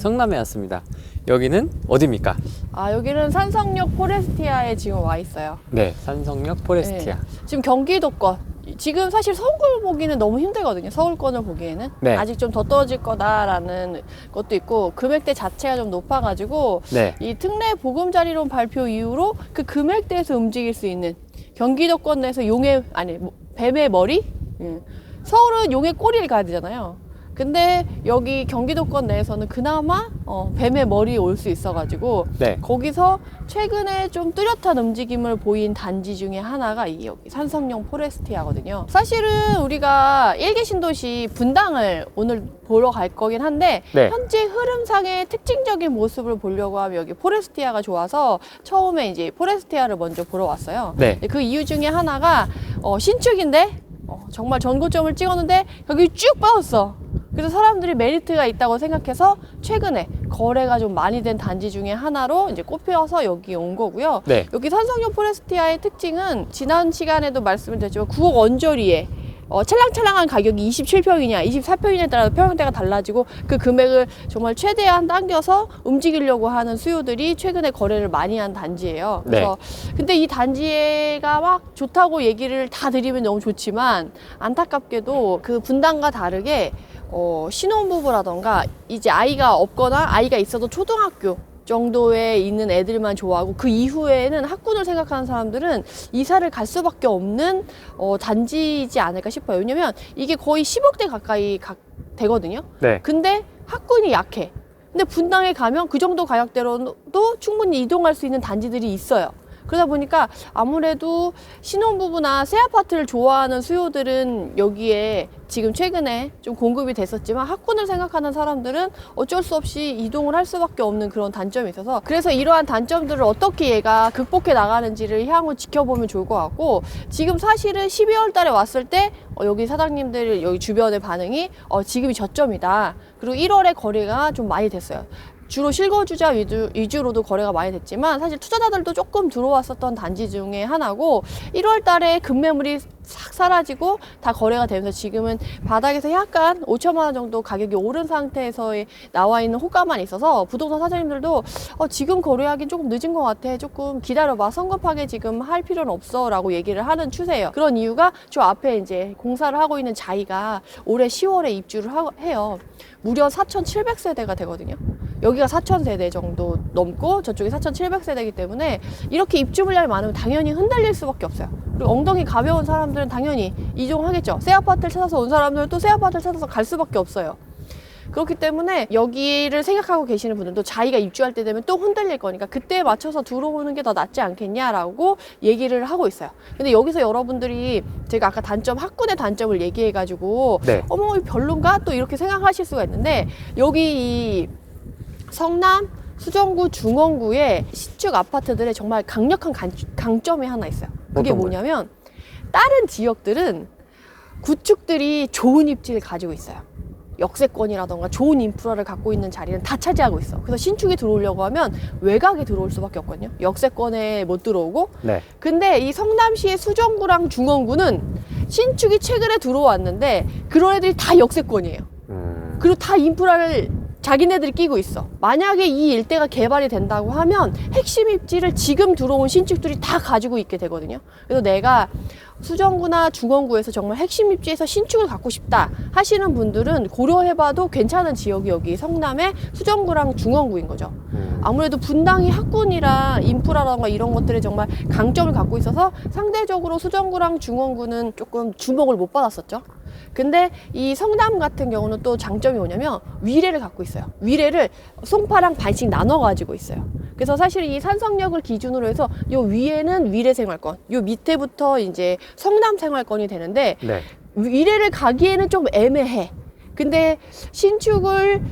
성남에 왔습니다. 여기는 어디입니까? 여기는 산성역 포레스티아에 지금 와 있어요. 네, 산성역 포레스티아. 네. 지금 경기도권. 지금 사실 서울 보기는 너무 힘들거든요. 서울권을 보기에는. 네. 아직 좀 더 떨어질 거다라는 것도 있고, 금액대 자체가 좀 높아가지고, 네. 이 특례 보금자리론 발표 이후로 그 금액대에서 움직일 수 있는 경기도권 내에서 뱀의 머리? 서울은 용의 꼬리를 가야 되잖아요. 근데 여기 경기도권 내에서는 그나마 뱀의 머리에 올 수 있어가지고 네. 거기서 최근에 좀 뚜렷한 움직임을 보인 단지 중에 하나가 이 여기 산성역 포레스티아거든요. 사실은 우리가 1기 신도시 분당을 오늘 보러 갈 거긴 한데 네. 현재 흐름상의 특징적인 모습을 보려고 하면 여기 포레스티아가 좋아서 처음에 이제 포레스티아를 먼저 보러 왔어요. 네. 그 이유 중에 하나가 신축인데 정말 전고점을 찍었는데 여기 쭉 빠졌어. 그래서 사람들이 메리트가 있다고 생각해서 최근에 거래가 좀 많이 된 단지 중에 하나로 이제 꼽혀서 여기 온 거고요. 네. 여기 산성역 포레스티아의 특징은 지난 시간에도 말씀을 드렸지만 9억 언저리에 찰랑찰랑한 가격이 27평이냐 24평이냐에 따라 평형대가 달라지고 그 금액을 정말 최대한 당겨서 움직이려고 하는 수요들이 최근에 거래를 많이 한 단지예요. 그래서 근데 이 단지가 막 좋다고 얘기를 다 드리면 너무 좋지만 안타깝게도 그 분당과 다르게 신혼부부라던가 이제 아이가 없거나 아이가 있어도 초등학교 정도에 있는 애들만 좋아하고 그 이후에는 학군을 생각하는 사람들은 이사를 갈 수밖에 없는 단지이지 않을까 싶어요. 왜냐면 이게 거의 10억대 가까이 되거든요. 네. 근데 학군이 약해. 근데 분당에 가면 그 정도 가격대로도 충분히 이동할 수 있는 단지들이 있어요. 그러다 보니까 아무래도 신혼부부나 새 아파트를 좋아하는 수요들은 여기에 지금 최근에 좀 공급이 됐었지만 학군을 생각하는 사람들은 어쩔 수 없이 이동을 할 수밖에 없는 그런 단점이 있어서 그래서 이러한 단점들을 어떻게 얘가 극복해 나가는지를 향후 지켜보면 좋을 것 같고 지금 사실은 12월 달에 왔을 때 여기 사장님들 여기 주변의 반응이 지금이 저점이다. 그리고 1월에 거래가 좀 많이 됐어요. 주로 실거주자 위주로도 거래가 많이 됐지만 사실 투자자들도 조금 들어왔었던 단지 중에 하나고 1월 달에 급매물이 싹 사라지고 다 거래가 되면서 지금은 바닥에서 약간 5천만 원 정도 가격이 오른 상태에서 나와 있는 호가만 있어서 부동산 사장님들도 지금 거래하긴 조금 늦은 것 같아. 조금 기다려봐. 성급하게 지금 할 필요는 없어 라고 얘기를 하는 추세예요. 그런 이유가 저 앞에 이제 공사를 하고 있는 자이가 올해 10월에 입주를 해요. 무려 4,700세대가 되거든요. 여기가 4,000세대 정도 넘고 저쪽이 4,700세대이기 때문에 이렇게 입주 물량이 많으면 당연히 흔들릴 수밖에 없어요. 그리고 엉덩이 가벼운 사람들은 당연히 이동하겠죠. 새 아파트를 찾아서 온 사람들은 또 새 아파트를 찾아서 갈 수밖에 없어요. 그렇기 때문에 여기를 생각하고 계시는 분들도 자기가 입주할 때 되면 또 흔들릴 거니까 그때에 맞춰서 들어오는 게 더 낫지 않겠냐라고 얘기를 하고 있어요. 근데 여기서 여러분들이 제가 아까 학군의 단점을 얘기해가지고 어머 별론가? 또 이렇게 생각하실 수가 있는데 여기 이 성남 수정구 중원구의 신축 아파트들의 정말 강력한 강점이 하나 있어요. 그게 뭐냐면 다른 지역들은 구축들이 좋은 입지를 가지고 있어요. 역세권이라던가 좋은 인프라를 갖고 있는 자리는 다 차지하고 있어. 그래서 신축이 들어오려고 하면 외곽에 들어올 수밖에 없거든요. 역세권에 못 들어오고. 근데 이 성남시의 수정구랑 중원구는 신축이 최근에 들어왔는데 그런 애들이 다 역세권이에요. 그리고 다 인프라를 자기네들이 끼고 있어. 만약에 이 일대가 개발이 된다고 하면 핵심 입지를 지금 들어온 신축들이 다 가지고 있게 되거든요. 그래서 내가 수정구나 중원구에서 정말 핵심 입지에서 신축을 갖고 싶다 하시는 분들은 고려해봐도 괜찮은 지역이 여기 성남의 수정구랑 중원구인 거죠. 아무래도 분당이 학군이랑 인프라라던가 이런 것들에 정말 강점을 갖고 있어서 상대적으로 수정구랑 중원구는 조금 주목을 못 받았었죠. 근데 이 성남 같은 경우는 또 장점이 뭐냐면 위례를 갖고 있어요. 위례를 송파랑 반씩 나눠 가지고 있어요. 그래서 사실 이 산성역을 기준으로 해서 요 위에는 위례 생활권, 요 밑에부터 이제 성남 생활권이 되는데 위례를 가기에는 좀 애매해. 근데 신축을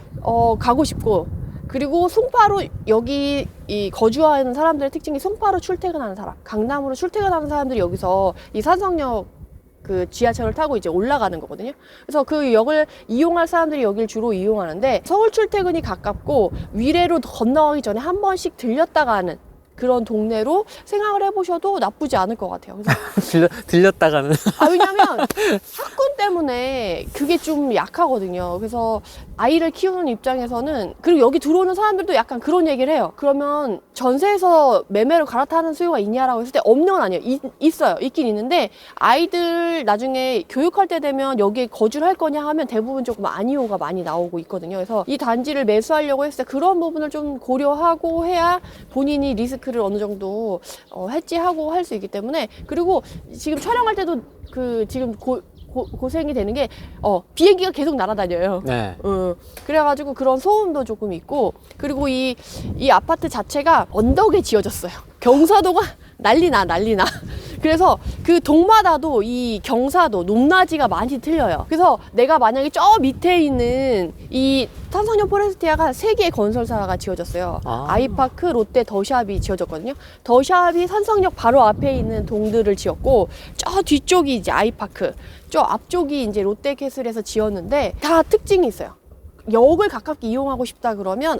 가고 싶고 그리고 송파로 여기 이 거주하는 사람들의 특징이 송파로 출퇴근하는 사람, 강남으로 출퇴근하는 사람들이 여기서 이 산성역 그 지하철을 타고 이제 올라가는 거거든요. 그래서 그 역을 이용할 사람들이 여길 주로 이용하는데 서울 출퇴근이 가깝고 위례로 건너가기 전에 한 번씩 들렸다가 하는 그런 동네로 생각을 해보셔도 나쁘지 않을 것 같아요. 그래서 들렸다가는. 왜냐면 학군 때문에 그게 좀 약하거든요. 그래서 아이를 키우는 입장에서는, 그리고 여기 들어오는 사람들도 약간 그런 얘기를 해요. 그러면 전세에서 매매로 갈아타는 수요가 있냐라고 했을 때 없는 건 아니에요. 있어요. 있긴 있는데 아이들 나중에 교육할 때 되면 여기에 거주를 할 거냐 하면 대부분 조금 아니오가 많이 나오고 있거든요. 그래서 이 단지를 매수하려고 했을 때 그런 부분을 좀 고려하고 해야 본인이 리스크를 어느 정도 해지하고 할 수 있기 때문에. 그리고 지금 촬영할 때도 지금 고생이 되는 게 비행기가 계속 날아다녀요. 네. 그래가지고 그런 소음도 조금 있고, 그리고 이 아파트 자체가 언덕에 지어졌어요. 경사도가 난리나. 그래서 그 동마다도 이 경사도 높낮이가 많이 틀려요. 그래서 내가 만약에 저 밑에 있는 이 산성역 포레스티아가 3개의 건설사가 지어졌어요. 아이파크, 롯데, 더샵이 지어졌거든요. 더샵이 산성역 바로 앞에 있는 동들을 지었고, 저 뒤쪽이 이제 아이파크, 저 앞쪽이 이제 롯데캐슬에서 지었는데 다 특징이 있어요. 역을 가깝게 이용하고 싶다 그러면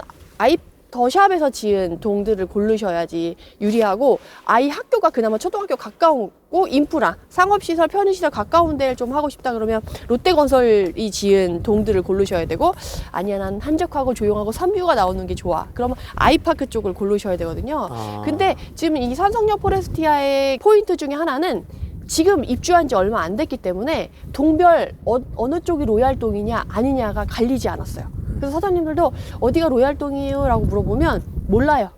더샵에서 지은 동들을 고르셔야지 유리하고, 아이 학교가 그나마 초등학교 가까우고 인프라, 상업시설, 편의시설 가까운 데를 좀 하고 싶다 그러면 롯데건설이 지은 동들을 고르셔야 되고, 아니야 난 한적하고 조용하고 산뷰가 나오는 게 좋아 그러면 아이파크 쪽을 고르셔야 되거든요. 근데 지금 이 산성역 포레스티아의 포인트 중에 하나는 지금 입주한 지 얼마 안 됐기 때문에 동별 어느 쪽이 로얄동이냐 아니냐가 갈리지 않았어요. 그래서 사장님들도 어디가 로얄동이에요? 라고 물어보면 몰라요.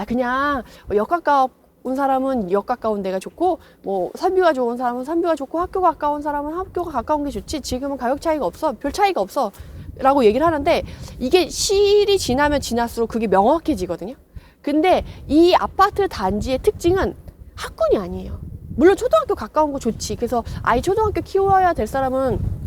그냥 역 가까운 사람은 역 가까운 데가 좋고, 뭐 산뷰가 좋은 사람은 산뷰가 좋고, 학교가 가까운 사람은 학교가 가까운 게 좋지, 지금은 가격 차이가 없어, 별 차이가 없어 라고 얘기를 하는데, 이게 시일이 지나면 지날수록 그게 명확해지거든요. 근데 이 아파트 단지의 특징은 학군이 아니에요. 물론 초등학교 가까운 거 좋지. 그래서 아이 초등학교 키워야 될 사람은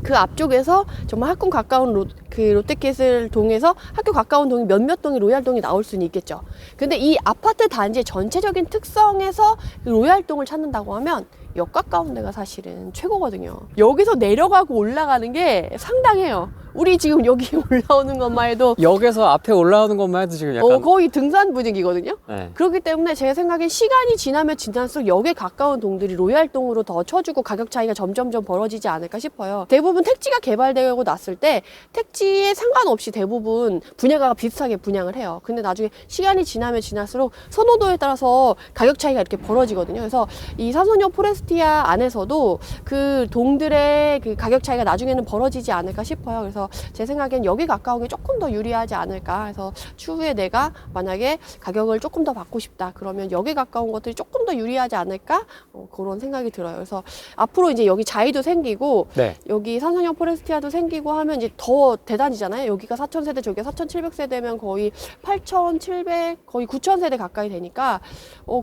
그 앞쪽에서 정말 학군 가까운 롯데캐슬 동에서 학교 가까운 동이 몇몇 동이 로얄동이 나올 수는 있겠죠. 근데 이 아파트 단지의 전체적인 특성에서 로얄동을 찾는다고 하면 역 가까운 데가 사실은 최고거든요. 여기서 내려가고 올라가는 게 상당해요. 우리 지금 여기 올라오는 것만 해도 역에서 앞에 올라오는 것만 해도 지금 약간 거의 등산 분위기거든요. 네. 그렇기 때문에 제 생각엔 시간이 지나면 지날수록 역에 가까운 동들이 로얄동으로 더 쳐주고 가격 차이가 점점점 벌어지지 않을까 싶어요. 대부분 택지가 개발되고 났을 때 택지에 상관없이 대부분 분양가가 비슷하게 분양을 해요. 근데 나중에 시간이 지나면 지날수록 선호도에 따라서 가격 차이가 이렇게 벌어지거든요. 그래서 이 산성역 포레스티아 안에서도 그 동들의 그 가격 차이가 나중에는 벌어지지 않을까 싶어요. 그래서 제 생각엔 여기 가까운 게 조금 더 유리하지 않을까 해서, 추후에 내가 만약에 가격을 조금 더 받고 싶다 그러면 여기 가까운 것들이 조금 더 유리하지 않을까, 그런 생각이 들어요. 그래서 앞으로 이제 여기 자이도 생기고 네. 여기 산성역 포레스티아도 생기고 하면 이제 더 대단이잖아요. 여기가 4,000세대, 저기가 4,700세대면 거의 8,700, 거의 9,000세대 가까이 되니까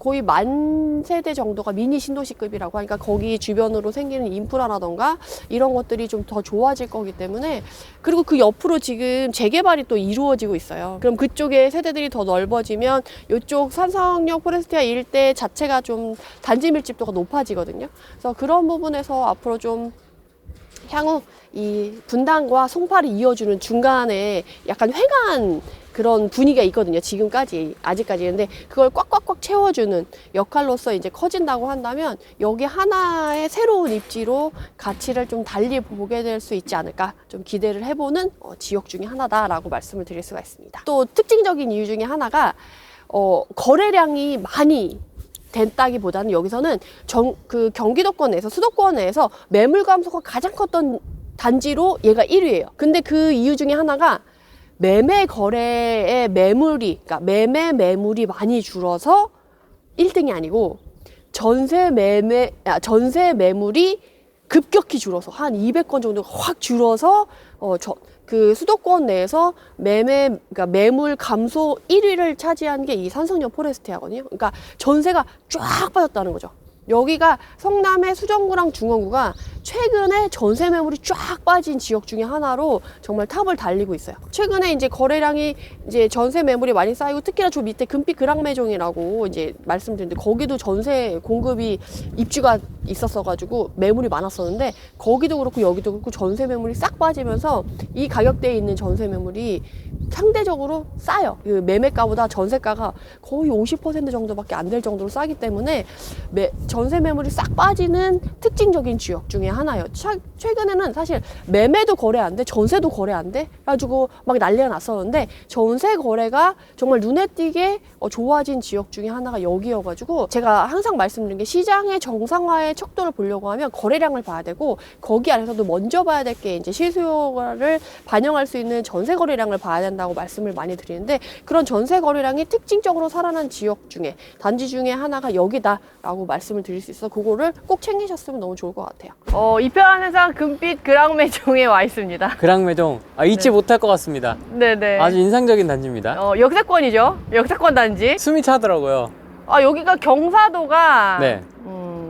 거의 10,000세대 정도가 미니 신도시급이라고 하니까, 거기 주변으로 생기는 인프라라던가 이런 것들이 좀 더 좋아질 거기 때문에. 그리고 그 옆으로 지금 재개발이 또 이루어지고 있어요. 그럼 그쪽에 세대들이 더 넓어지면 이쪽 산성역 포레스티아 일대 자체가 좀 단지 밀집도가 높아지거든요. 그래서 그런 부분에서 앞으로 좀 향후 이 분당과 송파를 이어주는 중간에 약간 횡한 그런 분위기가 있거든요. 아직까지. 근데 그걸 꽉꽉꽉 채워주는 역할로서 이제 커진다고 한다면, 여기 하나의 새로운 입지로 가치를 좀 달리 보게 될 수 있지 않을까, 좀 기대를 해보는 지역 중에 하나다라고 말씀을 드릴 수가 있습니다. 또 특징적인 이유 중에 하나가 거래량이 많이 됐다기보다는 여기서는 경기도권 내에서, 수도권 내에서 매물 감소가 가장 컸던 단지로 얘가 1위예요. 근데 그 이유 중에 하나가 매매 거래의 그러니까 매물이 많이 줄어서 1등이 아니고 전세 매물이 급격히 줄어서 한 200건 정도가 확 줄어서 그 수도권 내에서 그러니까 매물 감소 1위를 차지한 게 이 산성역 포레스티아거든요. 그러니까 전세가 쫙 빠졌다는 거죠. 여기가 성남의 수정구랑 중원구가 최근에 전세 매물이 쫙 빠진 지역 중에 하나로 정말 탑을 달리고 있어요. 최근에 이제 거래량이 이제 전세 매물이 많이 쌓이고, 특히나 저 밑에 금빛 그랑매종이라고 이제 말씀드렸는데, 거기도 전세 공급이 입주가 있었어가지고 매물이 많았었는데, 거기도 그렇고 여기도 그렇고 전세 매물이 싹 빠지면서 이 가격대에 있는 전세 매물이 상대적으로 싸요. 그 매매가보다 전세가가 거의 50% 정도밖에 안 될 정도로 싸기 때문에 전세 매물이 싹 빠지는 특징적인 지역 중에 하나예요. 최근에는 사실 매매도 거래 안 돼, 전세도 거래 안 돼 가지고 막 난리가 났었는데 전세 거래가 정말 눈에 띄게 좋아진 지역 중에 하나가 여기여가지고 제가 항상 말씀드린 게 시장의 정상화의 척도를 보려고 하면 거래량을 봐야 되고 거기 안에서도 먼저 봐야 될 게 이제 실수요를 반영할 수 있는 전세 거래량을 봐야 된다고 말씀을 많이 드리는데 그런 전세 거래량이 특징적으로 살아난 지역 중에 단지 중에 하나가 여기다라고 말씀을 드릴 수 있어 그거를 꼭 챙기셨으면 너무 좋을 것 같아요. 이편한 회장 금빛 그랑매종에 와 있습니다. 그랑매종 잊지 못할 것 같습니다. 네네. 아주 인상적인 단지입니다. 역세권이죠. 역세권 단지. 숨이 차더라고요. 여기가 경사도가 네.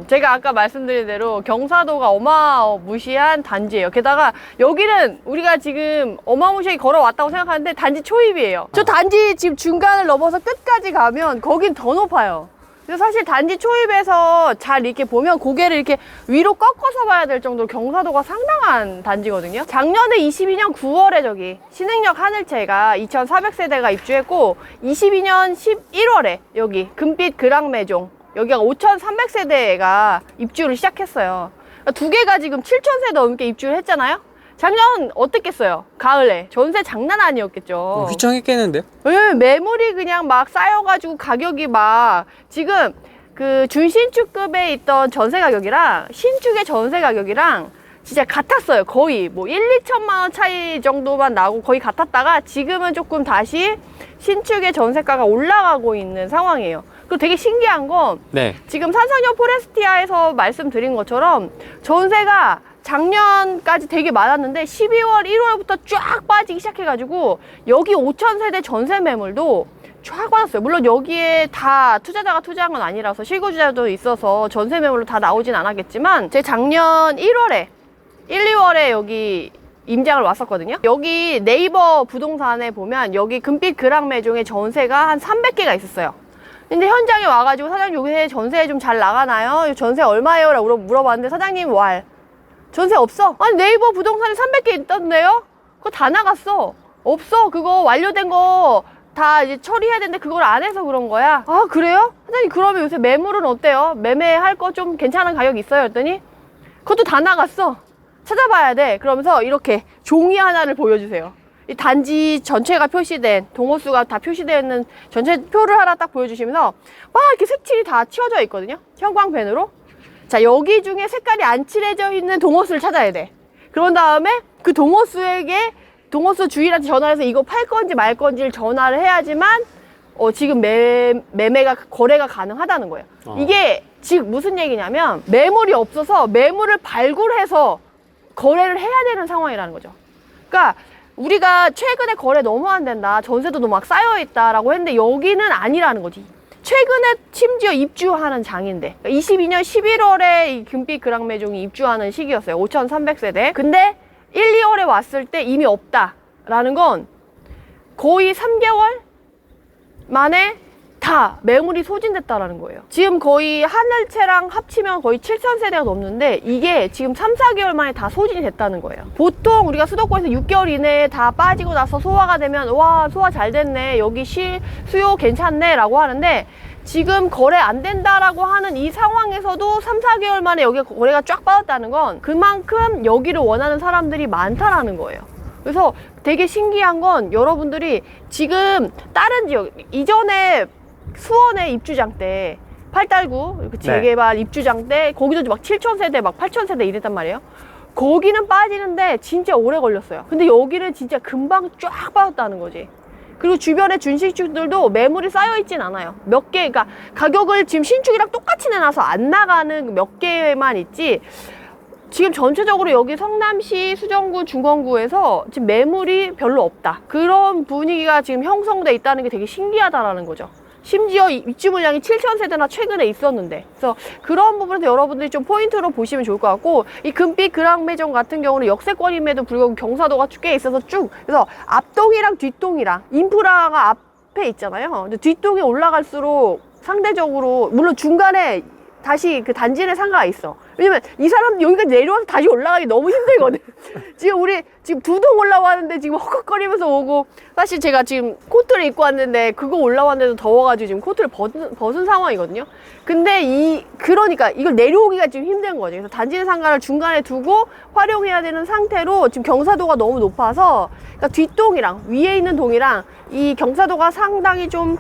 제가 아까 말씀드린 대로 경사도가 어마무시한 단지예요. 게다가 여기는 우리가 지금 어마무시하게 걸어왔다고 생각하는데 단지 초입이에요. 저 단지 지금 중간을 넘어서 끝까지 가면 거긴 더 높아요. 그래서 사실 단지 초입에서 잘 이렇게 보면 고개를 이렇게 위로 꺾어서 봐야 될 정도로 경사도가 상당한 단지거든요. 작년에 22년 9월에 저기 신흥역 하늘채가 2,400세대가 입주했고 22년 11월에 여기 금빛 그랑매종 여기가 5,300세대가 입주를 시작했어요. 그러니까 두 개가 지금 7,000세대 넘게 입주를 했잖아요. 작년 어땠겠어요? 가을에 전세 장난 아니었겠죠. 휘청했겠는데요? 매물이 그냥 막 쌓여가지고 가격이 막 지금 그 준신축급에 있던 전세 가격이랑 신축의 전세 가격이랑 진짜 같았어요. 거의 뭐 1, 2천만 원 차이 정도만 나고 거의 같았다가 지금은 조금 다시 신축의 전세가가 올라가고 있는 상황이에요. 그리고 되게 신기한 건 네. 지금 산성역 포레스티아에서 말씀드린 것처럼 전세가 작년까지 되게 많았는데 12월 1월부터 쫙 빠지기 시작해가지고 여기 5,000세대 전세 매물도 쫙 빠졌어요. 물론 여기에 다 투자자가 투자한 건 아니라서 실거주자도 있어서 전세 매물로 다 나오진 않았겠지만 제 작년 1월에 1, 2월에 여기 임장을 왔었거든요. 여기 네이버 부동산에 보면 여기 금빛 그랑매종의 전세가 한 300개가 있었어요. 근데 현장에 와가지고 사장님 요새 전세 좀 잘 나가나요? 전세 얼마예요? 라고 물어봤는데 사장님 전세 없어. 아니 네이버 부동산에 300개 있던데요? 그거 다 나갔어. 없어. 그거 완료된 거 다 이제 처리해야 되는데 그걸 안 해서 그런 거야. 아 그래요? 사장님 그러면 요새 매물은 어때요? 매매할 거 좀 괜찮은 가격 있어요? 했더니 그것도 다 나갔어. 찾아봐야 돼. 그러면서 이렇게 종이 하나를 보여주세요. 이 단지 전체가 표시된 동호수가 다 표시되어 있는 전체 표를 하나 딱 보여주시면서 막 이렇게 색칠이 다 치워져 있거든요. 형광펜으로. 자 여기 중에 색깔이 안 칠해져 있는 동호수를 찾아야 돼. 그런 다음에 그 동호수에게 동호수 주인한테 전화해서 이거 팔 건지 말 건지를 전화를 해야지만 지금 매매가 거래가 가능하다는 거예요. 이게 지금 무슨 얘기냐면 매물이 없어서 매물을 발굴해서 거래를 해야 되는 상황이라는 거죠. 그러니까 우리가 최근에 거래 너무 안 된다, 전세도 너무 막 쌓여 있다라고 했는데 여기는 아니라는 거지. 최근에 심지어 입주하는 장인데 22년 11월에 이 금빛 그랑매종이 입주하는 시기였어요. 5,300세대. 근데 1, 2월에 왔을 때 이미 없다라는 건 거의 3개월 만에 다 매물이 소진됐다라는 거예요. 지금 거의 하늘채랑 합치면 거의 7,000세대가 넘는데 이게 지금 3, 4개월 만에 다 소진이 됐다는 거예요. 보통 우리가 수도권에서 6개월 이내에 다 빠지고 나서 소화가 되면 와 소화 잘 됐네, 여기 수요 괜찮네 라고 하는데 지금 거래 안 된다라고 하는 이 상황에서도 3, 4개월 만에 여기 거래가 쫙 빠졌다는 건 그만큼 여기를 원하는 사람들이 많다라는 거예요. 그래서 되게 신기한 건 여러분들이 지금 다른 지역 이전에 수원의 입주장 때 팔달구 재개발 입주장 때 거기도 막 7,000세대 막 8,000세대 이랬단 말이에요. 거기는 빠지는데 진짜 오래 걸렸어요. 근데 여기는 진짜 금방 쫙 빠졌다는 거지. 그리고 주변에 준신축들도 매물이 쌓여있진 않아요. 몇 개, 그러니까 가격을 지금 신축이랑 똑같이 내놔서 안 나가는 몇 개만 있지 지금 전체적으로 여기 성남시 수정구 중원구에서 지금 매물이 별로 없다. 그런 분위기가 지금 형성돼 있다는 게 되게 신기하다라는 거죠. 심지어 입주 물량이 7,000세대나 최근에 있었는데, 그래서 그런 부분에서 여러분들이 좀 포인트로 보시면 좋을 것 같고, 이 금빛 그랑매종 같은 경우는 역세권임에도 불구하고 경사도가 꽤 있어서 쭉, 그래서 앞동이랑 뒷동이랑 인프라가 앞에 있잖아요. 근데 뒷동에 올라갈수록 상대적으로 물론 중간에 다시 그 단지 내 상가가 있어. 왜냐면 이 사람 여기까지 내려와서 다시 올라가기 너무 힘들거든. 지금 우리 지금 두 동 올라왔는데 지금 헉헉거리면서 오고, 사실 제가 지금 코트를 입고 왔는데 그거 올라왔는데도 더워가지고 지금 코트를 벗은 상황이거든요. 근데 그러니까 이걸 내려오기가 좀 힘든 거죠. 그래서 단지 내 상가를 중간에 두고 활용해야 되는 상태로 지금 경사도가 너무 높아서, 그러니까 뒷동이랑 위에 있는 동이랑 이 경사도가 상당히 좀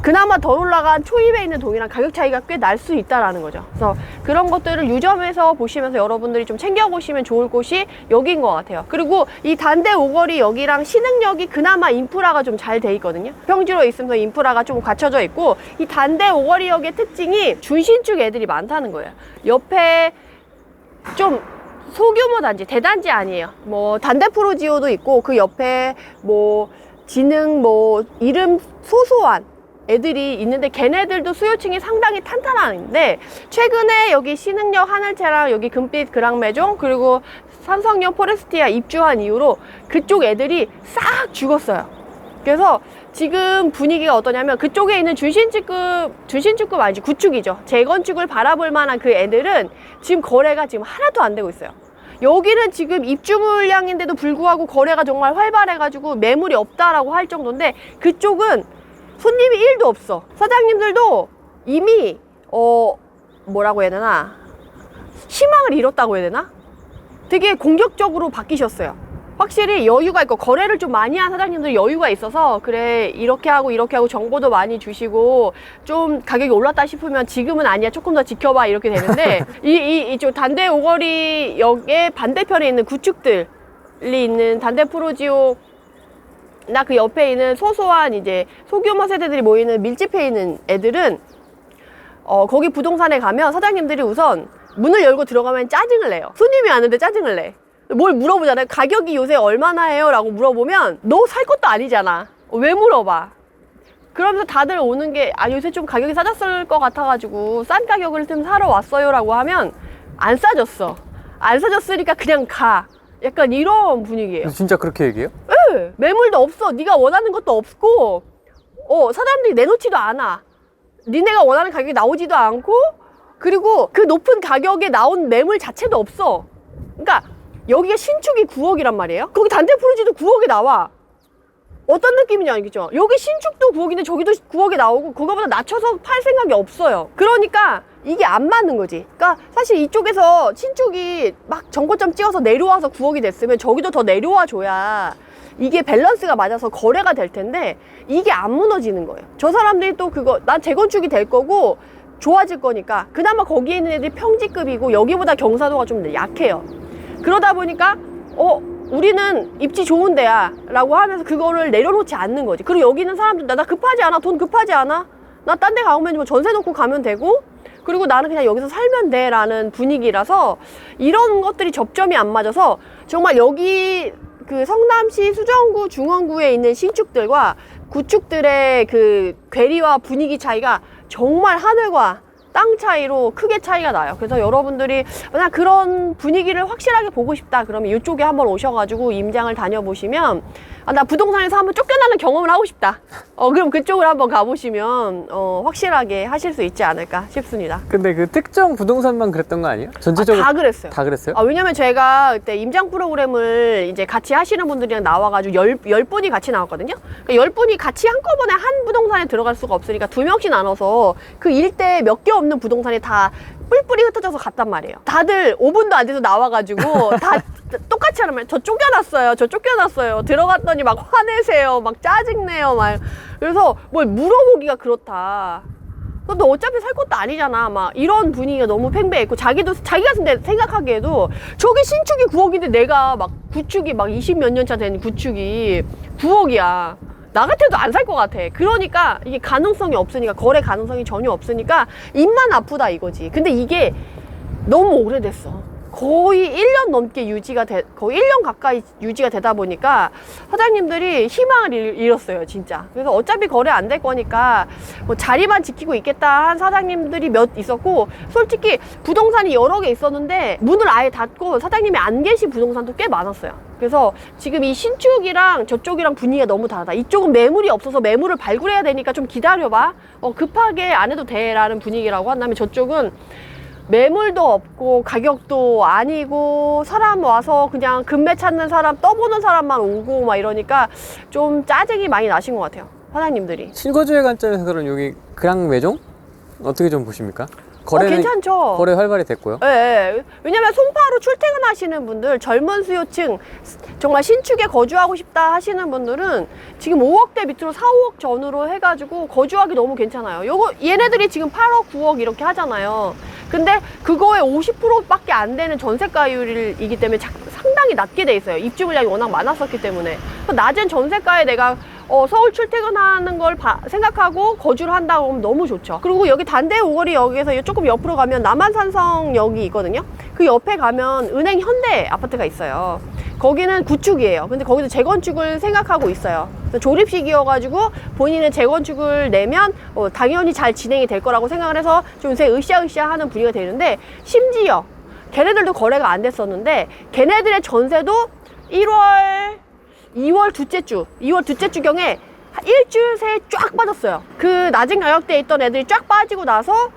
그나마 덜 올라간 초입에 있는 동이랑 가격 차이가 꽤 날 수 있다라는 거죠. 그래서 그런 것들을 유점에서 보시면서 여러분들이 좀 챙겨보시면 좋을 곳이 여기인 것 같아요. 그리고 이 단대 오거리 여기랑 신흥역이 그나마 인프라가 좀 잘 돼 있거든요. 평지로 있으면서 인프라가 좀 갖춰져 있고, 이 단대 오거리역의 특징이 중심축 애들이 많다는 거예요. 옆에 좀 소규모 단지, 대단지 아니에요. 뭐 단대 프로지오도 있고, 그 옆에 뭐 지능 뭐 이름 소소한 애들이 있는데, 걔네들도 수요층이 상당히 탄탄한데, 최근에 여기 신흥역 하늘채랑 여기 금빛 그랑매종 그리고 삼성역 포레스티아 입주한 이후로 그쪽 애들이 싹 죽었어요. 그래서 지금 분위기가 어떠냐면, 그쪽에 있는 준신축급 아니지, 구축이죠. 재건축을 바라볼 만한 그 애들은 지금 거래가 지금 하나도 안 되고 있어요. 여기는 지금 입주 물량인데도 불구하고 거래가 정말 활발해가지고 매물이 없다라고 할 정도인데, 그쪽은 손님이 1도 없어. 사장님들도 이미 뭐라고 해야 되나, 희망을 잃었다고 해야 되나, 되게 공격적으로 바뀌셨어요. 확실히 여유가 있고, 거래를 좀 많이 한 사장님들 여유가 있어서, 그래 이렇게 하고 정보도 많이 주시고, 좀 가격이 올랐다 싶으면 지금은 아니야, 조금 더 지켜봐, 이렇게 되는데 이쪽 단대 오거리 역의 반대편에 있는 구축들이 있는 단대 프로지오 나 그 옆에 있는 소소한 이제 소규모 세대들이 모이는 밀집해 있는 애들은 거기 부동산에 가면 사장님들이 우선 문을 열고 들어가면 짜증을 내요. 손님이 왔는데 짜증을 내. 뭘 물어보잖아요. 가격이 요새 얼마나 해요? 라고 물어보면 너 살 것도 아니잖아. 왜 물어봐? 그러면서 다들 오는 게, 요새 좀 가격이 싸졌을 것 같아가지고 싼 가격을 좀 사러 왔어요 라고 하면, 안 싸졌어. 안 싸졌으니까 그냥 가. 약간 이런 분위기예요. 진짜 그렇게 얘기해요? 네, 매물도 없어. 네가 원하는 것도 없고, 사람들이 내놓지도 않아. 니네가 원하는 가격이 나오지도 않고, 그리고 그 높은 가격에 나온 매물 자체도 없어. 그러니까 여기가 신축이 9억이란 말이에요. 거기 단대 프로지도 9억에 나와. 어떤 느낌인지 알겠죠? 여기 신축도 9억인데 저기도 9억에 나오고, 그거보다 낮춰서 팔 생각이 없어요. 그러니까 이게 안 맞는 거지. 그러니까 사실 이쪽에서 신축이 막 정고점 찍어서 내려와서 9억이 됐으면 저기도 더 내려와 줘야 이게 밸런스가 맞아서 거래가 될 텐데, 이게 안 무너지는 거예요. 저 사람들이 또 난 재건축이 될 거고 좋아질 거니까, 그나마 거기에 있는 애들이 평지급이고 여기보다 경사도가 좀 약해요. 그러다 보니까 우리는 입지 좋은 데야 라고 하면서 그거를 내려놓지 않는 거지. 그리고 여기 있는 사람들, 나 급하지 않아, 돈 급하지 않아, 나 딴 데 가면 뭐 전세 놓고 가면 되고, 그리고 나는 그냥 여기서 살면 돼 라는 분위기라서, 이런 것들이 접점이 안 맞아서 정말 여기 그 성남시 수정구 중원구에 있는 신축들과 구축들의 그 괴리와 분위기 차이가 정말 하늘과 땅 차이로 크게 차이가 나요. 그래서 여러분들이 만약 그런 분위기를 확실하게 보고 싶다 그러면 이쪽에 한번 오셔가지고 임장을 다녀보시면, 나 부동산에서 한번 쫓겨나는 경험을 하고 싶다, 그럼 그쪽으로 한번 가보시면 확실하게 하실 수 있지 않을까 싶습니다. 근데 그 특정 부동산만 그랬던 거 아니에요? 전체적으로 다 그랬어요. 다 그랬어요? 왜냐면 제가 그때 임장 프로그램을 이제 같이 하시는 분들이랑 나와가지고 10분이 같이 나왔거든요. 그러니까 10분이 같이 한꺼번에 한 부동산에 들어갈 수가 없으니까 2명씩 나눠서 그 일대 몇 개 없는 부동산에 다 뿔뿔이 흩어져서 갔단 말이에요. 다들 5분도 안 돼서 나와가지고 다 똑같이 하는 말, 저 쫓겨났어요. 들어갔더니 막 화내세요, 막 짜증내요, 막. 그래서 뭘 물어보기가 그렇다. 너 어차피 살 것도 아니잖아, 막 이런 분위기가 너무 팽배했고, 자기가 생각하기에도 저게 신축이 9억인데 내가 막 구축이 막 20 몇 년 차 된 구축이 9억이야. 나 같아도 안 살 것 같아. 그러니까 이게 가능성이 없으니까, 거래 가능성이 전혀 없으니까 입만 아프다 이거지. 근데 이게 너무 오래됐어. 거의 1년 넘게 거의 1년 가까이 유지가 되다 보니까 사장님들이 희망을 잃었어요, 진짜. 그래서 어차피 거래 안 될 거니까 뭐 자리만 지키고 있겠다 한 사장님들이 몇 있었고, 솔직히 부동산이 여러 개 있었는데 문을 아예 닫고 사장님이 안 계신 부동산도 꽤 많았어요. 그래서 지금 이 신축이랑 저쪽이랑 분위기가 너무 다르다. 이쪽은 매물이 없어서 매물을 발굴해야 되니까 좀 기다려봐. 급하게 안 해도 돼 라는 분위기라고 한다면, 저쪽은 매물도 없고 가격도 아니고 사람 와서 그냥 금매 찾는 사람, 떠보는 사람만 오고 막 이러니까 좀 짜증이 많이 나신 것 같아요, 사장님들이. 실거주의 관점에서 그럼 여기 그랑 매종 어떻게 좀 보십니까? 거래는 괜찮죠. 거래 활발히 됐고요. 네, 왜냐면 송파로 출퇴근하시는 분들, 젊은 수요층, 정말 신축에 거주하고 싶다 하시는 분들은 지금 5억대 밑으로 4, 5억 전후로 해가지고 거주하기 너무 괜찮아요. 얘네들이 지금 8억, 9억 이렇게 하잖아요. 근데 그거의 50%밖에 안 되는 전세가율이기 때문에 상당히 낮게 돼 있어요. 입주 물량이 워낙 많았었기 때문에. 낮은 전세가에 내가 서울 출퇴근하는 걸 생각하고 거주를 한다고 하면 너무 좋죠. 그리고 여기 단대 오거리역에서 조금 옆으로 가면 남한산성역이 있거든요. 그 옆에 가면 은행 현대 아파트가 있어요. 거기는 구축이에요. 근데 거기도 재건축을 생각하고 있어요. 조립식이어가지고 본인은 재건축을 내면 당연히 잘 진행이 될 거라고 생각을 해서 좀 요새 으쌰으쌰 하는 분위기가 되는데, 심지어 걔네들도 거래가 안 됐었는데 걔네들의 전세도 2월 둘째 주경에 일주일 새에 쫙 빠졌어요. 그 낮은 가격대에 있던 애들이 쫙 빠지고 나서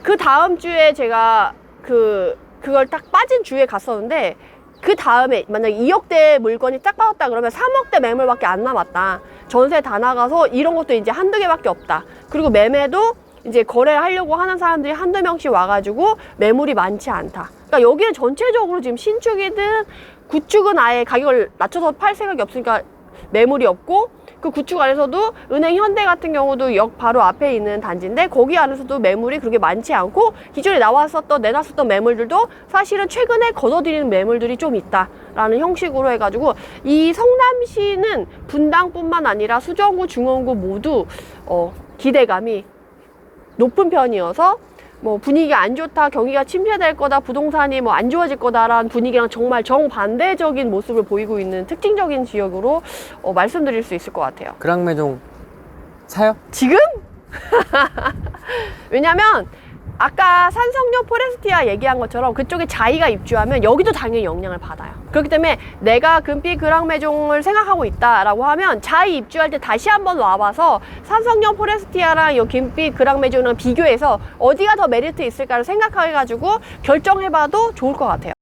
그 다음 주에 제가 그걸 딱 빠진 주에 갔었는데, 그 다음에 만약에 2억대 물건이 딱 빠졌다 그러면 3억대 매물밖에 안 남았다. 전세 다 나가서 이런 것도 이제 한두 개밖에 없다. 그리고 매매도 이제 거래를 하려고 하는 사람들이 한두 명씩 와가지고 매물이 많지 않다. 그러니까 여기는 전체적으로 지금 신축이든 구축은 아예 가격을 낮춰서 팔 생각이 없으니까 매물이 없고, 그 구축 안에서도 은행 현대 같은 경우도 역 바로 앞에 있는 단지인데 거기 안에서도 매물이 그렇게 많지 않고, 기존에 내놨었던 매물들도 사실은 최근에 걷어들이는 매물들이 좀 있다라는 형식으로 해가지고, 이 성남시는 분당뿐만 아니라 수정구, 중원구 모두 기대감이 높은 편이어서, 뭐 분위기가 안 좋다, 경기가 침체될 거다, 부동산이 뭐 안 좋아질 거다라는 분위기랑 정말 정반대적인 모습을 보이고 있는 특징적인 지역으로 말씀드릴 수 있을 것 같아요. 그랑 매종 사요? 지금? 왜냐면 아까 산성역 포레스티아 얘기한 것처럼 그쪽에 자이가 입주하면 여기도 당연히 영향을 받아요. 그렇기 때문에 내가 금빛 그랑매종을 생각하고 있다라고 하면 자이 입주할 때 다시 한번 와봐서 산성역 포레스티아랑 이 금빛 그랑매종이랑 비교해서 어디가 더 메리트 있을까를 생각해가지고 결정해봐도 좋을 것 같아요.